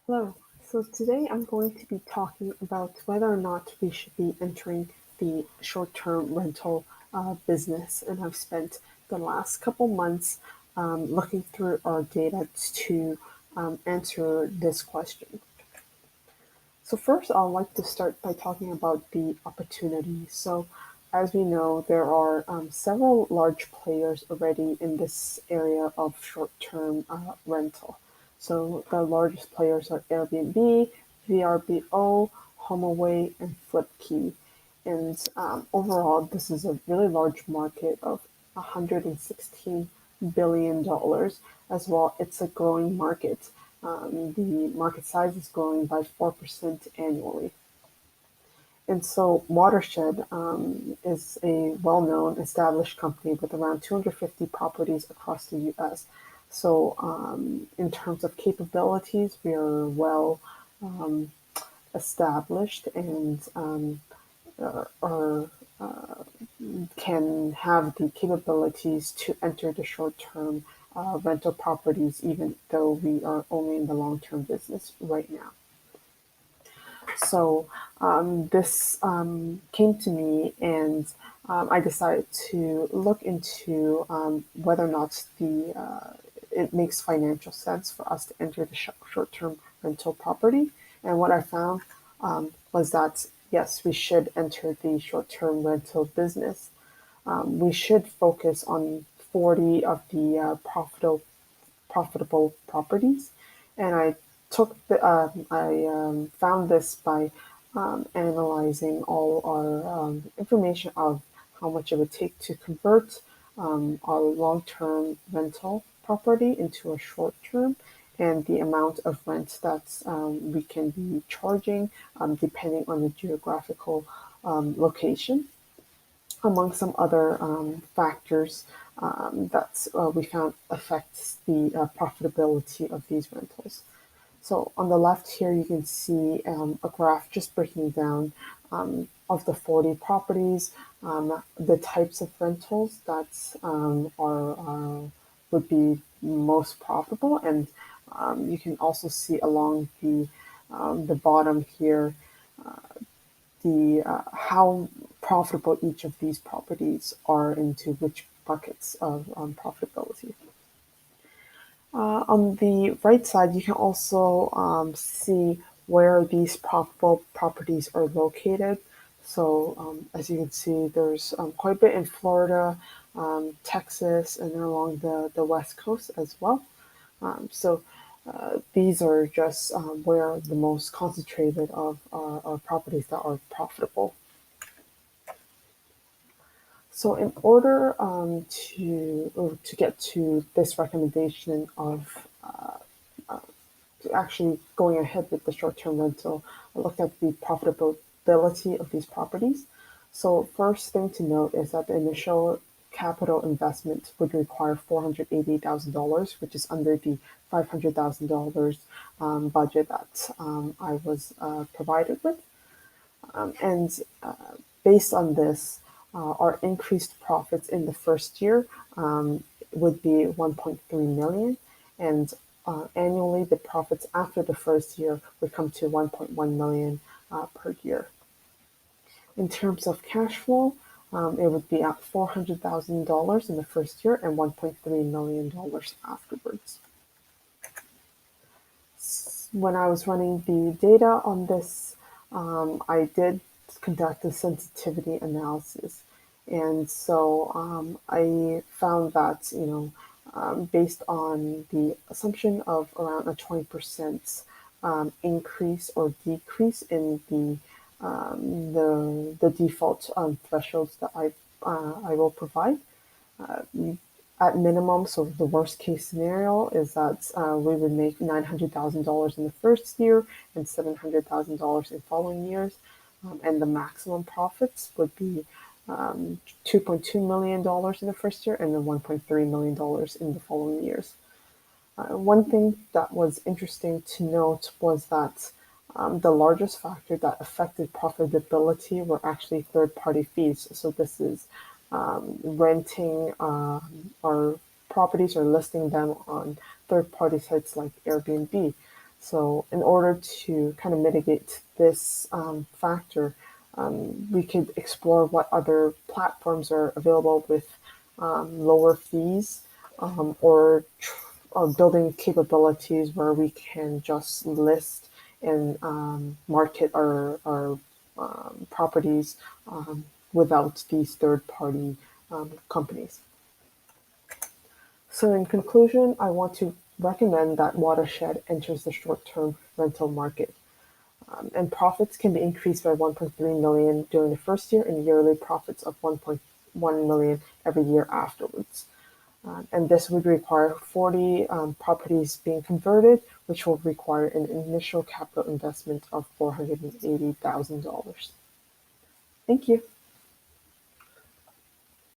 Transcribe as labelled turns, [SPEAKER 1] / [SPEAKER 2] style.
[SPEAKER 1] Hello. So today I'm going to be talking about whether or not we should be entering the short-term rental business. And I've spent the last couple months looking through our data to answer this question. So first, I'd like to start by talking about the opportunity. So as we know, there are several large players already in this area of short-term rental. So the largest players are Airbnb, VRBO, HomeAway, and Flipkey. And overall, this is a really large market of $116 billion as well. It's a growing market. The market size is growing by 4% annually. And so Watershed is a well-known established company with around 250 properties across the US. So in terms of capabilities, we are well established and are can have the capabilities to enter the short-term rental properties, even though we are only in the long-term business right now. So this came to me, and I decided to look into whether or not the it makes financial sense for us to enter the short-term rental property. And what I found was that yes, we should enter the short-term rental business. We should focus on 40 of the profitable properties. And I found this by analyzing all our information of how much it would take to convert our long-term rental property into a short-term, and the amount of rent that we can be charging depending on the geographical location, among some other factors that we found affects the profitability of these rentals. So on the left here, you can see a graph just breaking down of the 40 properties, the types of rentals that are would be most profitable, and you can also see along the bottom here the how profitable each of these properties are into which buckets of profitability. On the right side, you can also see where these profitable properties are located. So as you can see, there's quite a bit in Florida, Texas, and along the West Coast as well. So these are just where the most concentrated of our properties that are profitable. So in order to get to this recommendation of actually going ahead with the short-term rental, I looked at the profitability of these properties. So first thing to note is that the initial capital investment would require $480,000, which is under the $500,000 budget that I was provided with. And based on this, our increased profits in the first year would be 1.3 million, and annually the profits after the first year would come to 1.1 million per year. In terms of cash flow, it would be at $400,000 in the first year and $1.3 million afterwards. When I was running the data on this, I did conduct a sensitivity analysis. And so I found that, based on the assumption of around a 20% increase or decrease in the default thresholds that I will provide, at minimum, so the worst case scenario is that we would make $900,000 in the first year and $700,000 in following years. And the maximum profits would be $2.2 million in the first year and then $1.3 million in the following years. One thing that was interesting to note was that the largest factor that affected profitability were actually third-party fees. So this is renting our properties or listing them on third-party sites like Airbnb. So, in order to kind of mitigate this factor, we could explore what other platforms are available with lower fees, or building capabilities where we can just list and market our properties without these third party companies. So, in conclusion, I want to recommend that Watershed enters the short term rental market. And profits can be increased by 1.3 million during the first year and yearly profits of 1.1 million every year afterwards. And this would require 40 properties being converted, which will require an initial capital investment of $480,000. Thank you.